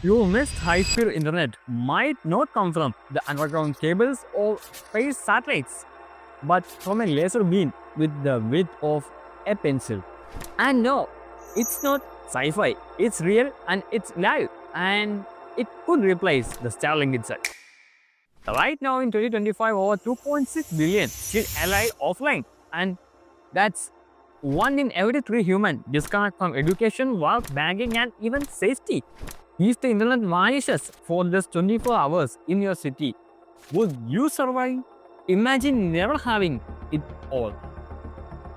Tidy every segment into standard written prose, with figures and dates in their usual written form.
Your next high-speed internet might not come from the underground cables or space satellites, but from a laser beam with the width of a pencil. And no, it's not sci-fi. It's real and it's live, and it could replace the Starlink itself. Right now in 2025, over 2.6 billion still alive offline, and that's one in every three human disconnect from education, work, banking, and even safety. If the internet vanishes for just 24 hours in your city, would you survive? Imagine never having it all.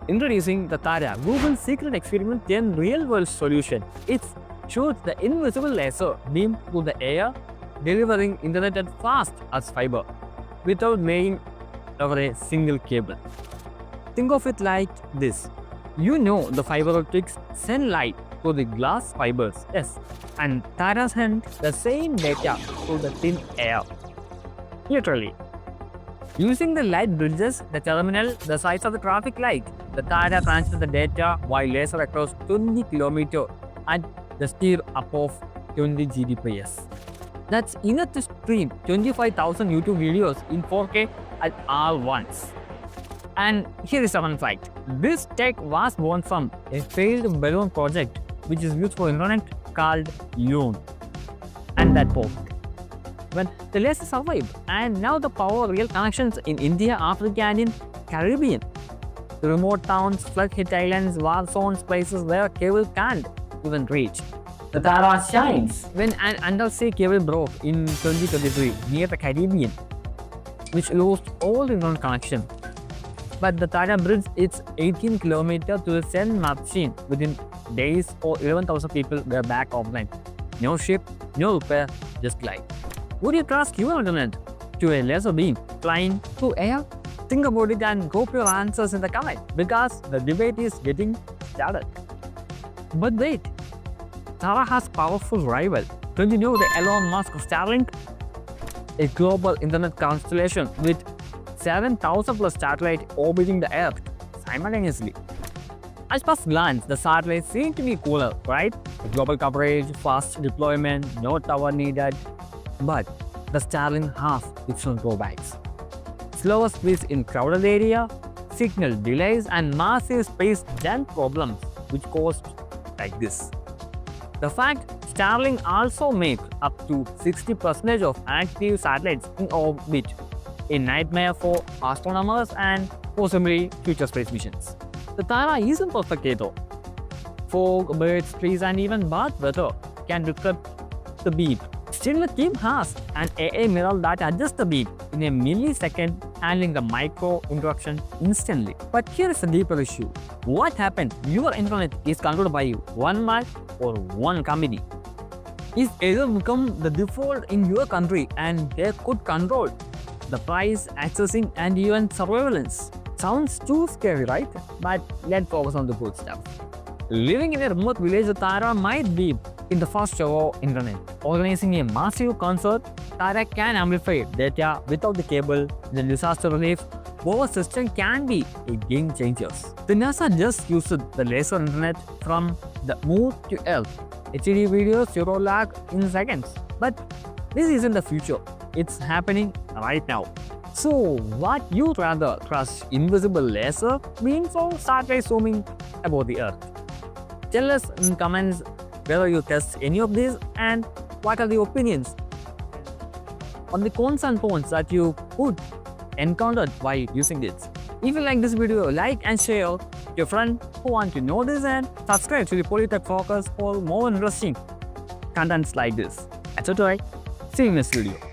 Introducing the Taara, Google's secret experiment turned real-world solution. It shoots the invisible laser beam through the air, delivering internet as fast as fiber, without laying over a single cable. Think of it like this. You know the fiber optics send light through the glass fibers, yes, and Taara sends the same data through the thin air. Literally. Using the light bridges the terminal the size of the traffic light, the Taara transfers the data via laser across 20 km at the speed above 20 Gbps. That's enough to stream 25,000 YouTube videos in 4K at all once. And here is a fun fact. This tech was born from a failed balloon project which is used for internet called Elon. And that worked. But the laser survived, and now the power real connections in India, Africa, and in Caribbean. The remote towns, flood-hit islands, war zones, places where cable can't even reach. The Taara shines when an undersea cable broke in 2023 near the Caribbean, which lost all internet connection. But the Taara bridged its 18 km to the send machine within days, or 11,000 people were back offline. No ship, no repair, just life. Would you trust your internet to a laser beam flying through air? Think about it and drop your answers in the comment, because the debate is getting started. But wait, Taara has powerful rival. Don't you know the Elon Musk Starlink? A global internet constellation with 7,000 plus satellites orbiting the Earth simultaneously. At first glance, the satellites seem to be cooler, right? Global coverage, fast deployment, no tower needed. But the Starlink has its own drawbacks. Slower speeds in crowded area, signal delays, and massive space junk problems, which cost like this. The fact Starlink also makes up to 60% of active satellites in orbit, a nightmare for astronomers and possibly future space missions. The Taara isn't perfect though. Fog, birds, trees, and even bad weather can disrupt the beam. Still, the team has an AI mirror that adjusts the beam in a millisecond, handling the micro interruption instantly. But here is a deeper issue. What happens if your internet is controlled by one man or one company? If either become the default in your country, and they could control the price, accessing, and even surveillance. Sounds too scary, right? But let's focus on the good stuff. Living in a remote village, Taara might be in the first ever internet. Organizing a massive concert, Taara can amplify data without the cable. The disaster relief our system can be a game changer. The NASA just used the laser internet from the moon to Earth. HD videos, zero lag in seconds. But this isn't the future. It's happening right now. So, what you'd rather trust invisible laser beams or satellite zooming above the Earth? Tell us in comments whether you test any of these and what are the opinions on the cons and cons that you could encounter while using this. If you like this video, like and share to your friend who want to know this, and subscribe to the Polytech Focus for more interesting contents like this. That's all right. See you in this video.